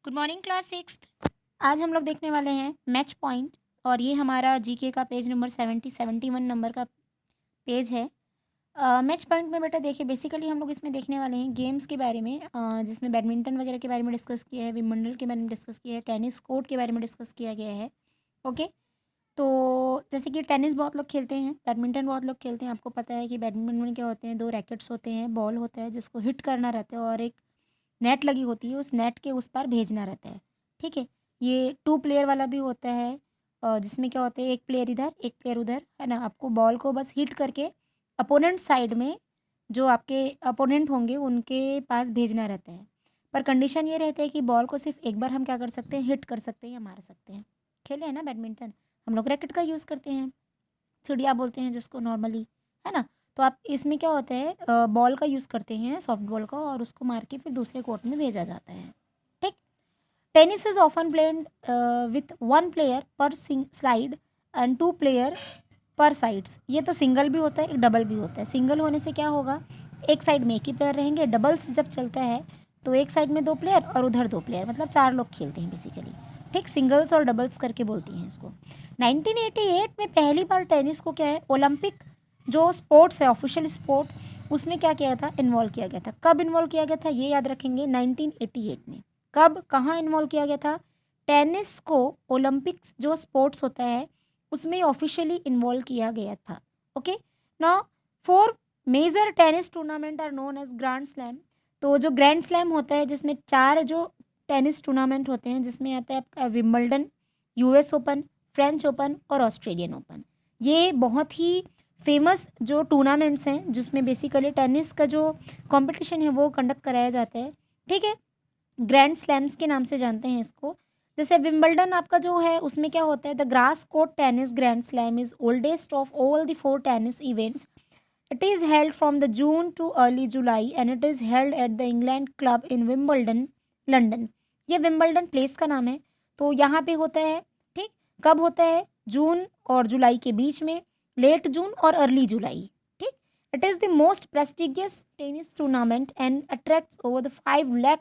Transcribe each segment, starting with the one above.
Good morning class sixth. आज हम लोग देखने वाले हैं मैच पॉइंट और ये हमारा जीके का पेज नंबर 71 नंबर का पेज है। मैच पॉइंट में बेटा देखिए बेसिकली हम लोग इसमें देखने वाले हैं गेम्स के बारे में, जिसमें बैडमिंटन वगैरह के बारे में डिस्कस किया है, विंबलडन के बारे में डिस्कस किया है, टेनिस कोर्ट के बारे में डिस्कस किया गया है। ओके, तो जैसे कि टेनिस बहुत लोग खेलते हैं, बैडमिंटन बहुत लोग खेलते हैं। आपको पता है कि बैडमिंटन में क्या होते हैं, दो रैकेट्स होते हैं, बॉल होता है जिसको हिट करना रहता है और एक नेट लगी होती है, उस नेट के उस पार भेजना रहता है। ठीक है, ये 2 प्लेयर वाला भी होता है, जिसमें क्या होता है एक प्लेयर इधर एक प्लेयर उधर, है ना। आपको बॉल को बस हिट करके अपोनेंट साइड में जो आपके अपोनेंट होंगे उनके पास भेजना रहता है। पर कंडीशन ये रहता है कि बॉल को सिर्फ एक बार हम क्या कर सकते हैं, हिट कर सकते हैं या मार सकते हैं। खेले हैं ना बैडमिंटन, हम लोग रैकेट का यूज़ करते हैं, चिड़िया बोलते हैं जिसको नॉर्मली, है ना। तो आप इसमें क्या होता है, बॉल का यूज़ करते हैं, सॉफ्ट बॉल का, और उसको मार के फिर दूसरे कोर्ट में भेजा जाता है। ठीक। Tennis is often played with 1 player पर स्लाइड एंड 2 प्लेयर पर साइड्स। ये तो सिंगल भी होता है, एक डबल भी होता है। सिंगल होने से क्या होगा, एक साइड में एक ही प्लेयर रहेंगे। डबल्स जब चलता है तो एक साइड में 2 प्लेयर और उधर 2 प्लेयर, मतलब 4 लोग खेलते हैं बेसिकली। ठीक, सिंगल्स और डबल्स करके बोलती हैं इसको। 1988 में पहली बार टेनिस को क्या है, ओलंपिक जो स्पोर्ट्स है, ऑफिशियल स्पोर्ट, उसमें क्या किया था, इन्वॉल्व किया गया था। कब इन्वॉल्व किया गया था ये याद रखेंगे, 1988 में। कब कहाँ इन्वॉल्व किया गया था, टेनिस को ओलंपिक्स जो स्पोर्ट्स होता है उसमें ऑफिशियली इन्वॉल्व किया गया था। Okay, now 4 major tennis tournament are known as grand slam. तो जो ग्रैंड स्लैम होता है जिसमें 4 जो टेनिस टूर्नामेंट होते हैं, जिसमें आता है आपका Wimbledon, US open, French open और ऑस्ट्रेलियन ओपन। ये बहुत ही फेमस जो टूर्नामेंट्स हैं जिसमें बेसिकली टेनिस का जो कंपटीशन है वो कंडक्ट कराया जाता है। ठीक है, ग्रैंड स्लैम्स के नाम से जानते हैं इसको। जैसे विंबलडन आपका जो है उसमें क्या होता है, the grass court tennis grand slam is oldest of all the 4 tennis events. It is held from the June too early July and it is held at the England club in Wimbledon, London. ये Wimbledon place का नाम है, तो यहाँ पे होता है। ठीक, कब होता है, जून और जुलाई के बीच में, लेट जून और अर्ली जुलाई। ठीक, it is the most prestigious tennis tournament and attracts over the 5 lakh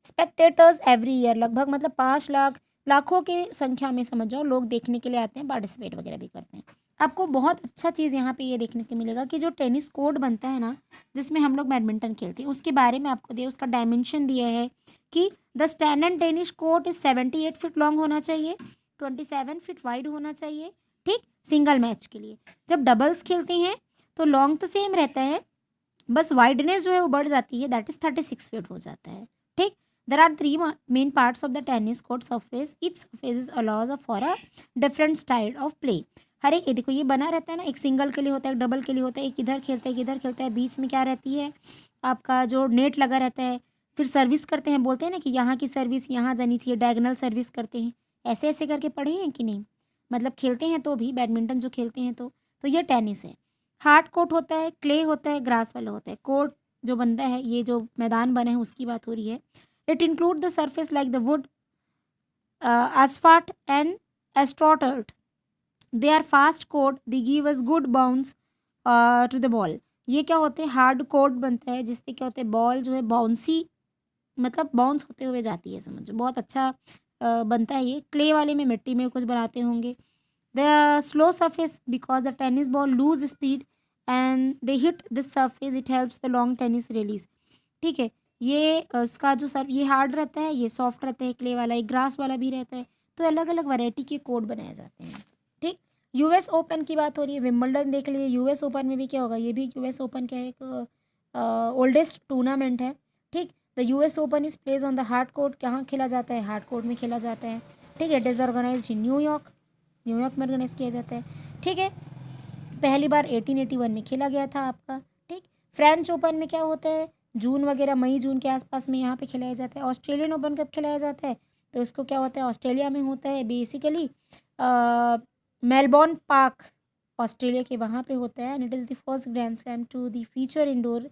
spectators every year. लगभग मतलब 5 लाख, लाखों की संख्या में समझ जाओ लोग देखने के लिए आते हैं, पार्टिसिपेट वगैरह भी करते हैं। आपको बहुत अच्छा चीज़ यहाँ पे ये देखने को मिलेगा कि जो टेनिस कोर्ट बनता है ना, जिसमें हम लोग बैडमिंटन खेलते हैं, उसके बारे में आपको दिया, उसका डायमेंशन दिया है कि the standard tennis court is 78 feet long होना चाहिए, 27 फीट वाइड होना चाहिए। ठीक, सिंगल मैच के लिए। जब डबल्स खेलते हैं तो लॉन्ग तो सेम रहता है, बस वाइडनेस जो है वो बढ़ जाती है, दैट इज 36 फीट हो जाता है। ठीक, there are 3 main parts of the tennis court surface, each surface is allows for a different style of play. हर एक, ये देखो ये बना रहता है ना, एक सिंगल के लिए होता है, एक डबल के लिए होता है, एक इधर खेलता है एक इधर खेलता है, बीच में क्या रहती है आपका जो नेट लगा रहता है। फिर सर्विस करते हैं, बोलते हैं ना कि यहाँ की सर्विस यहाँ जानी चाहिए, डायगोनल सर्विस करते हैं। ऐसे ऐसे करके पढ़े हैं कि नहीं, मतलब खेलते हैं तो भी, बैडमिंटन जो खेलते हैं तो ये टेनिस है। हार्ड कोर्ट होता है, क्ले होता है, ग्रास वाला होता है। कोर्ट जो बनता है, ये जो मैदान बने हैं उसकी बात हो रही है। It include the surface like the wood, asphalt and astroturf. They are fast court, they give us good bounce to the ball. ये क्या होते हैं, हार्ड कोर्ट बनता है जिससे क्या होता है, बॉल जो है बाउंसी, मतलब बाउंस होते हुए जाती है, समझो बहुत अच्छा बनता है। ये क्ले वाले में मिट्टी में कुछ बनाते होंगे। The slow surface because the tennis ball lose speed and they hit this surface, it helps the long tennis release. ठीक है, ये इसका जो सर ये हार्ड रहता है, ये सॉफ्ट रहता है, क्ले वाला, एक ग्रास वाला भी रहता है। तो अलग अलग वैरायटी के कोर्ट बनाए जाते हैं। ठीक, यूएस ओपन की बात हो रही है, विंबलडन देख लीजिए। यूएस ओपन में भी क्या होगा, ये भी यूएस ओपन क्या है, एक ओल्डेस्ट टूर्नामेंट है। ठीक, the US open is place on the hard court. कहाँ खेला जाता है, हार्ड कोर्ट में खेला जाता है। ठीक है, it is organise in New York, New York में ऑर्गेनाइज किया जाता है। ठीक है, पहली बार 1881 में खेला गया था आपका। ठीक, फ्रेंच ओपन में क्या होता है, जून वगैरह, मई जून के आसपास में यहाँ पे खिलाया जाता है। ऑस्ट्रेलियन ओपन कब खिलाया जाता है, तो इसको क्या होता है, ऑस्ट्रेलिया में होता है बेसिकली, मेलबोर्न पार्क, ऑस्ट्रेलिया के वहाँ पे होता है। And it is the first grand slam to the feature indoor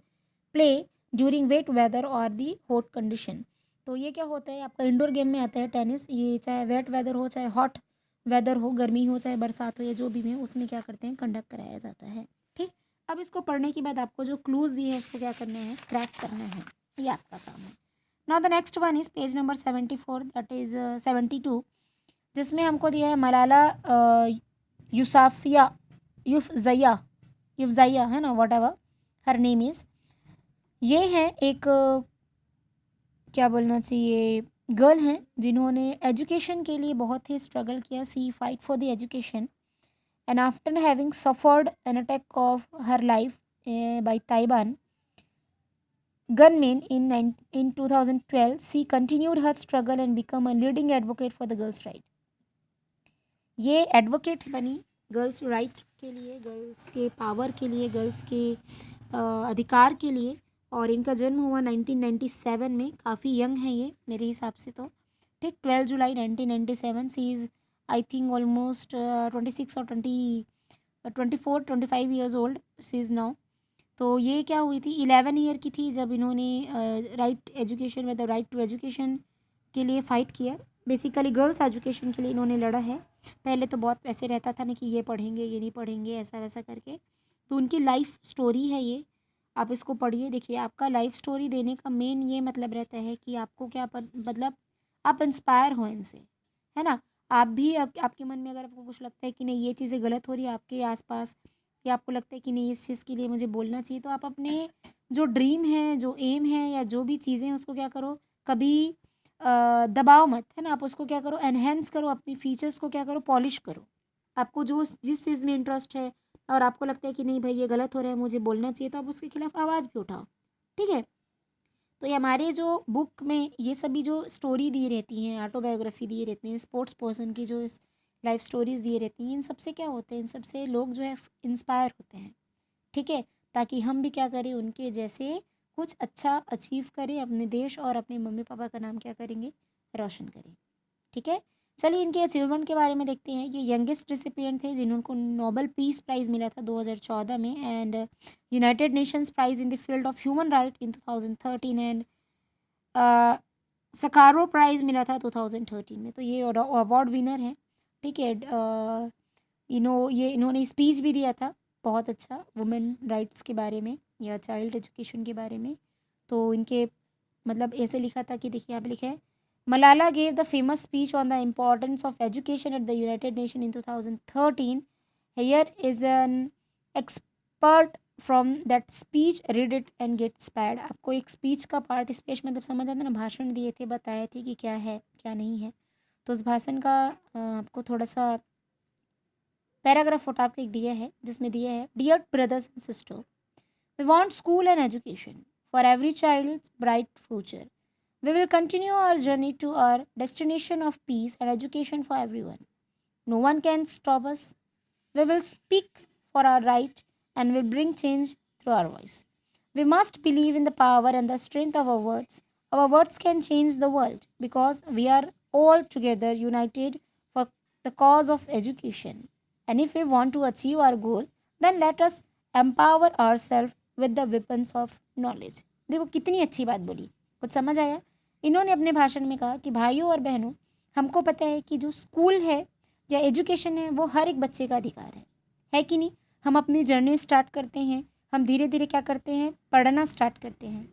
play during wet weather और दी हॉट कंडीशन। तो ये क्या होता है, आपका इंडोर गेम में आता है टेनिस। ये चाहे वेट वेदर हो, चाहे हॉट वेदर हो, गर्मी हो, चाहे बरसात हो, या जो भी हो, उसमें क्या करते हैं, कंडक्ट कराया जाता है। ठीक, अब इसको पढ़ने के बाद आपको जो क्लूज दिए हैं उसको क्या करना है, क्रैक करना है, ये आपका काम है। Now the next one is page number 74, that is 72, जिसमें हमको दिया है मलाला यूसाफिया यूफजैया यूफजैया, है ना, what ever her name is. ये है एक क्या बोलना चाहिए, गर्ल हैं जिन्होंने एजुकेशन के लिए बहुत ही स्ट्रगल किया। She fight for the education and after having suffered an attack of her life by Taliban gunmen in 2012, she continued her struggle and become a leading advocate for the girls' right. ये advocate बनी girls right के लिए, girls के power के लिए, girls के अधिकार के लिए। और इनका जन्म हुआ 1997 में। काफ़ी यंग है ये मेरे हिसाब से तो, ठीक, 12 जुलाई 1997। She is I think almost 26 और 24-25 years old she is now. तो ये क्या हुई थी, 11 ईयर की थी जब इन्होंने राइट एजुकेशन मतलब राइट टू एजुकेशन के लिए फ़ाइट किया। बेसिकली गर्ल्स एजुकेशन के लिए इन्होंने लड़ा है। पहले तो बहुत पैसे रहता था ना कि ये पढ़ेंगे ये नहीं पढ़ेंगे ऐसा वैसा करके, तो उनकी लाइफ स्टोरी है ये, आप इसको पढ़िए। देखिए, आपका लाइफ स्टोरी देने का मेन ये मतलब रहता है कि आपको क्या मतलब आप इंस्पायर हो इनसे, है ना। आप भी आपके मन में अगर आपको कुछ लगता है कि नहीं ये चीज़ें गलत हो रही है आपके आसपास, या आपको लगता है कि नहीं इस चीज़ के लिए मुझे बोलना चाहिए, तो आप अपने जो ड्रीम है, जो एम है, या जो भी चीज़ें हैं उसको क्या करो, कभी दबाओ मत, है ना। आप उसको क्या करो, एनहेंस करो, अपनी फीचर्स को क्या करो, पॉलिश करो। आपको जो जिस चीज़ में इंटरेस्ट है और आपको लगता है कि नहीं भाई ये गलत हो रहा है मुझे बोलना चाहिए, तो आप उसके खिलाफ आवाज़ भी उठाओ, ठीक है। तो ये हमारे जो बुक में ये सभी जो स्टोरी दी रहती हैं, ऑटोबायोग्राफी दिए रहते हैं, स्पोर्ट्स पर्सन की जो लाइफ स्टोरीज़ दिए रहती हैं, इन सबसे क्या होते हैं, इन सबसे लोग जो है इंस्पायर होते हैं, ठीक है। ताकि हम भी क्या करें, उनके जैसे कुछ अच्छा अचीव करें, अपने देश और अपने मम्मी पापा का नाम क्या करेंगे, रोशन करें, ठीक है। चलिए इनके अचीवमेंट के बारे में देखते हैं। ये यंगेस्ट रिसिपिएंट थे जिनको नोबेल पीस प्राइज़ मिला था 2014 में, and United Nations prize in the field of human right in 2013, and Sakharov prize मिला था 2013 में। तो ये अवार्ड विनर हैं, ठीक है। इन्होंने स्पीच भी दिया था बहुत अच्छा वुमेन राइट्स के बारे में या चाइल्ड एजुकेशन के बारे में। तो इनके मतलब ऐसे लिखा था कि देखिए यहाँ पे लिखा है, Malala gave the famous speech on the importance of education at the United Nations in 2013. Here is an expert from that speech. Read it and get inspired. आपको एक स्पीच का पार्ट, स्पीच मतलब समझ आता ना, भाषण दिए थे, बताए थे कि क्या है क्या नहीं है। तो उस भाषण का आपको थोड़ा सा पैराग्राफ उठा के दिया है, जिसमें दिया है, dear brothers and sister, we want school and education for every child's bright future. We will continue our journey to our destination of peace and education for everyone. No one can stop us. We will speak for our right and will bring change through our voice. We must believe in the power and the strength of our words. Our words can change the world because we are all together united for the cause of education. And if we want to achieve our goal, then let us empower ourselves with the weapons of knowledge. देखो कितनी अच्छी बात बोली, कुछ समझ आया। इन्होंने अपने भाषण में कहा कि भाइयों और बहनों, हमको पता है कि जो स्कूल है या एजुकेशन है वो हर एक बच्चे का अधिकार है कि नहीं। हम अपनी जर्नी स्टार्ट करते हैं, हम धीरे धीरे क्या करते हैं, पढ़ना स्टार्ट करते हैं,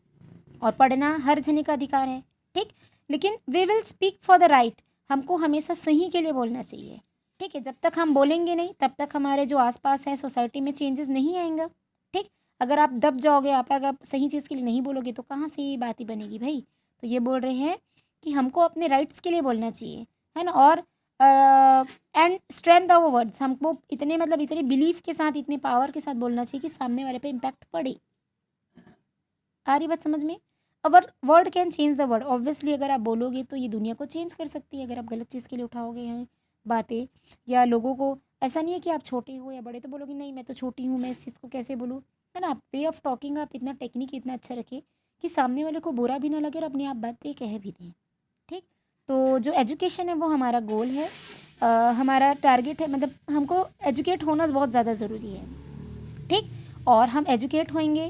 और पढ़ना हर जने का अधिकार है, ठीक। लेकिन we will speak for the right, हमको हमेशा सही के लिए बोलना चाहिए, ठीक है। जब तक हम बोलेंगे नहीं तब तक हमारे जो आसपास है सोसाइटी में चेंजेस नहीं आएंगे, ठीक। अगर आप दब जाओगे, अगर आप सही चीज़ के लिए नहीं बोलोगे तो कहाँ से ये बात ही बनेगी भाई। तो ये बोल रहे हैं कि हमको अपने राइट्स के लिए बोलना चाहिए, है ना। और एंड स्ट्रेंथ ऑफ वर्ड्स, हमको इतने मतलब इतने बिलीफ के साथ, इतने पावर के साथ बोलना चाहिए कि सामने वाले पे इम्पैक्ट पड़े। आ रही बात समझ में। Our word can change the word, obviously अगर आप बोलोगे तो ये दुनिया को चेंज कर सकती है। अगर आप गलत चीज़ के लिए उठाओगे हैं बातें, या लोगों को, ऐसा नहीं है कि आप छोटे हो या बड़े तो बोलोगे नहीं मैं तो छोटी हूँ, मैं इस चीज़ को कैसे बोलूँ, है ना। वे ऑफ टॉकिंग आप इतना टेक्निक इतना अच्छा रखें कि सामने वाले को बुरा भी ना लगे और अपने आप बातें कह भी दें, ठीक। तो जो एजुकेशन है वो हमारा गोल है, हमारा टारगेट है, मतलब हमको एजुकेट होना बहुत ज़्यादा ज़रूरी है, ठीक। और हम एजुकेट होंगे,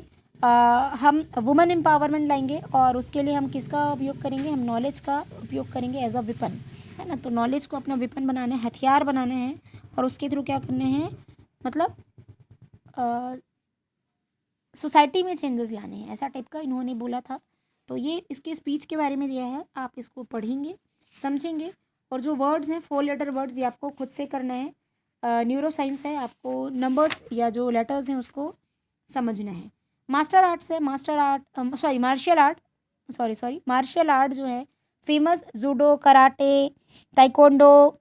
हम वुमेन एम्पावरमेंट लाएंगे, और उसके लिए हम किसका उपयोग करेंगे, हम नॉलेज का उपयोग करेंगे एज अ विपन, है ना। तो नॉलेज को अपना विपन बनाना है, हथियार बनाना है, और उसके थ्रू क्या करने हैं, मतलब सोसाइटी में चेंजेस लाने हैं, ऐसा टाइप का इन्होंने बोला था। तो ये इसके स्पीच के बारे में दिया है, आप इसको पढ़ेंगे, समझेंगे, और जो वर्ड्स हैं 4 लेटर वर्ड्स ये आपको खुद से करना है। न्यूरो साइंस है, आपको नंबर्स या जो लेटर्स हैं उसको समझना है। मास्टर आर्ट्स है, master art sorry martial art martial art जो है famous judo, karate, taekwondo,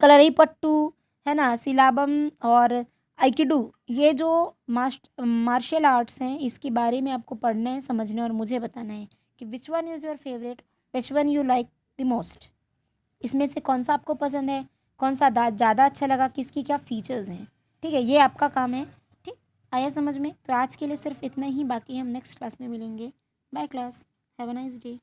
kalaripayattu, है ना, सिलाबम और आइकिडू, ये जो मार्शल आर्ट्स हैं इसके बारे में आपको पढ़ना है, समझना है और मुझे बताना है कि which one is your favourite, which one you like the most. इसमें से कौन सा आपको पसंद है, कौन सा ज़्यादा अच्छा लगा, किसकी क्या फीचर्स हैं। ठीक है, ये आपका काम है। ठीक, आया समझ में? तो आज के लिए सिर्फ इतना ही, बाकी हम नेक्स्ट क्लास में मिलेंगे। Bye class, have a nice day.